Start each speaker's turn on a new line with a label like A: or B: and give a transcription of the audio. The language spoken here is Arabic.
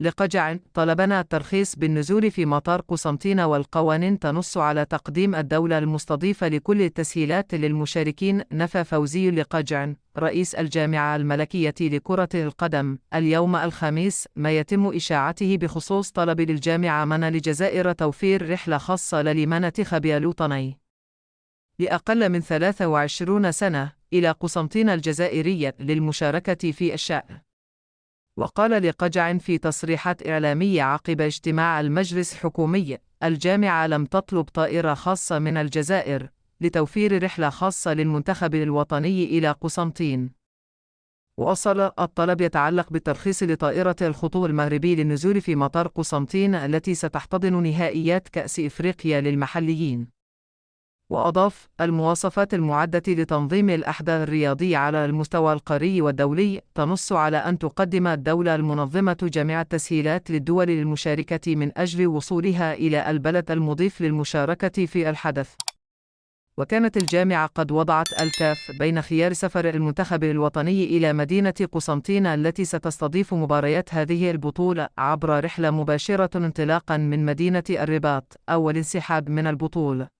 A: لقجع طلبنا الترخيص بالنزول في مطار قسنطينة، والقوانين تنص على تقديم الدولة المستضيفة لكل التسهيلات للمشاركين. نفى فوزي لقجع رئيس الجامعة الملكية لكرة القدم اليوم الخميس ما يتم إشاعته بخصوص طلب للجامعة من الجزائر توفير رحلة خاصة للمنتخب الوطني لأقل من 23 سنة إلى قسنطينة الجزائرية للمشاركة في الشأن. وقال لقجع في تصريحات إعلامية عقب اجتماع المجلس الحكومي: الجامعة لم تطلب طائرة خاصة من الجزائر لتوفير رحلة خاصة للمنتخب الوطني إلى قسنطين. وصل الطلب يتعلق بالترخيص لطائرة الخطوط المغربي للنزول في مطار قسنطين التي ستحتضن نهائيات كأس إفريقيا للمحليين. وأضاف: المواصفات المعدة لتنظيم الأحداث الرياضية على المستوى القاري والدولي تنص على أن تقدم الدولة المنظمة جميع التسهيلات للدول للمشاركة من أجل وصولها إلى البلد المضيف للمشاركة في الحدث. وكانت الجامعة قد وضعت الكاف بين خيار سفر المنتخب الوطني إلى مدينة قسنطينة التي ستستضيف مباريات هذه البطولة عبر رحلة مباشرة انطلاقا من مدينة الرباط أو الانسحاب من البطولة.